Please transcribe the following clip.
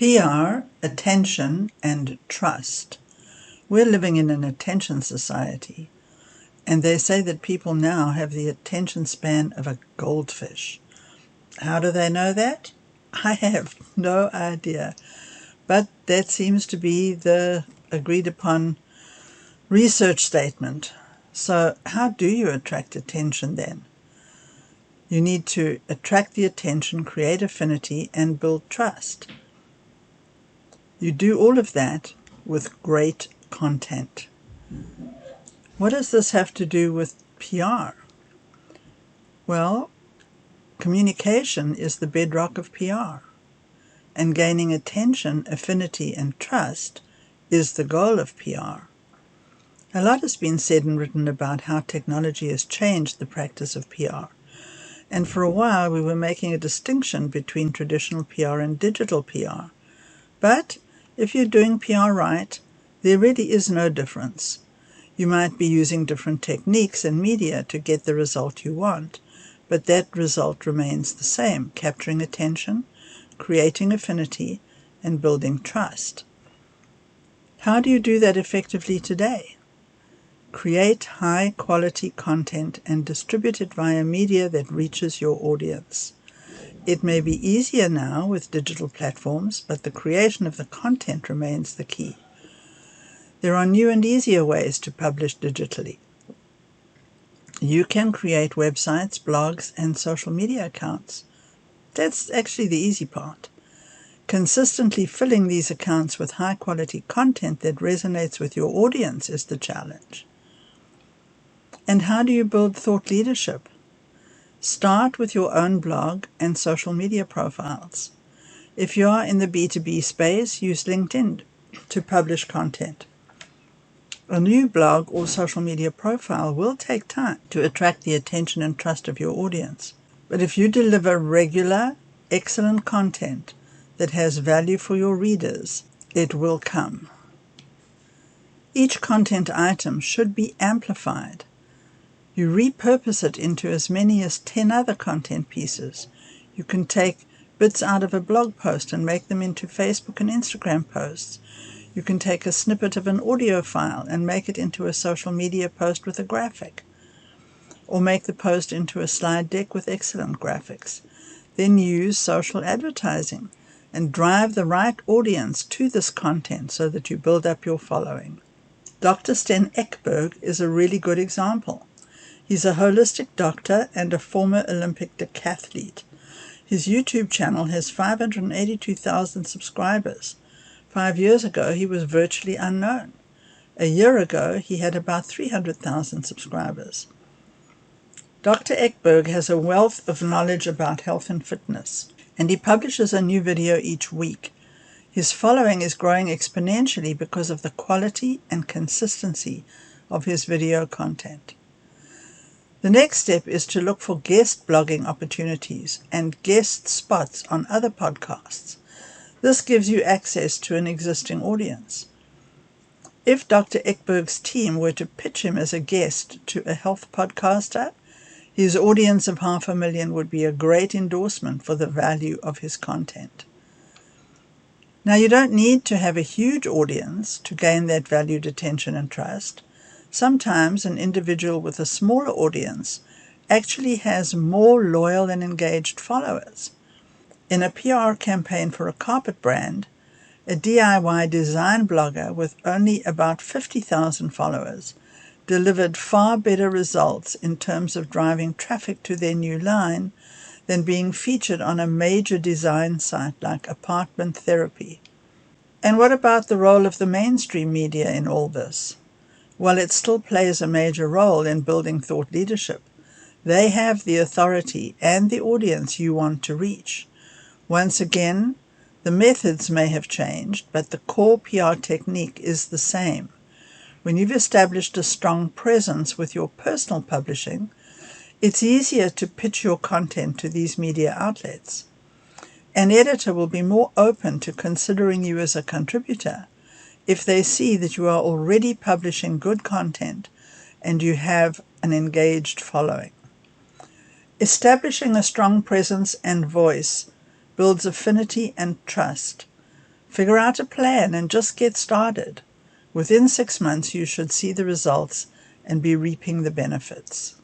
PR, attention, and trust. We're living in an attention society, and they say that people now have the attention span of a goldfish. How do they know that? I have no idea, but that seems to be the agreed upon research statement. So how do you attract attention then? You need to attract the attention, create affinity, and build trust. You do all of that with great content. What does this have to do with PR? Well, communication is the bedrock of PR, and gaining attention, affinity, and trust is the goal of PR. A lot has been said and written about how technology has changed the practice of PR, and for a while we were making a distinction between traditional PR and digital PR. But if you're doing PR right, there really is no difference. You might be using different techniques and media to get the result you want, but that result remains the same: capturing attention, creating affinity, and building trust. How do you do that effectively today? Create high-quality content and distribute it via media that reaches your audience. It may be easier now with digital platforms, but the creation of the content remains the key. There are new and easier ways to publish digitally. You can create websites, blogs, and social media accounts. That's actually the easy part. Consistently filling these accounts with high-quality content that resonates with your audience is the challenge. And how do you build thought leadership? Start with your own blog and social media profiles. If you are in the B2B space, use LinkedIn to publish content. A new blog or social media profile will take time to attract the attention and trust of your audience. But if you deliver regular, excellent content that has value for your readers, it will come. Each content item should be amplified. You repurpose it into as many as 10 other content pieces. You can take bits out of a blog post and make them into Facebook and Instagram posts. You can take a snippet of an audio file and make it into a social media post with a graphic, or make the post into a slide deck with excellent graphics. Then use social advertising and drive the right audience to this content so that you build up your following. Dr. Sten Ekberg is a really good example. He's a holistic doctor and a former Olympic decathlete. His YouTube channel has 582,000 subscribers. 5 years ago, he was virtually unknown. A year ago, he had about 300,000 subscribers. Dr. Ekberg has a wealth of knowledge about health and fitness, and he publishes a new video each week. His following is growing exponentially because of the quality and consistency of his video content. The next step is to look for guest blogging opportunities and guest spots on other podcasts. This gives you access to an existing audience. If Dr. Ekberg's team were to pitch him as a guest to a health podcaster, his audience of 500,000 would be a great endorsement for the value of his content. Now, you don't need to have a huge audience to gain that valued attention and trust. Sometimes an individual with a smaller audience actually has more loyal and engaged followers. In a PR campaign for a carpet brand, a DIY design blogger with only about 50,000 followers delivered far better results in terms of driving traffic to their new line than being featured on a major design site like Apartment Therapy. And what about the role of the mainstream media in all this? Well, it still plays a major role in building thought leadership. They have the authority and the audience you want to reach. Once again, the methods may have changed, but the core PR technique is the same. When you've established a strong presence with your personal publishing, it's easier to pitch your content to these media outlets. An editor will be more open to considering you as a contributor if they see that you are already publishing good content and you have an engaged following. Establishing a strong presence and voice builds affinity and trust. Figure out a plan and just get started. Within 6 months, you should see the results and be reaping the benefits.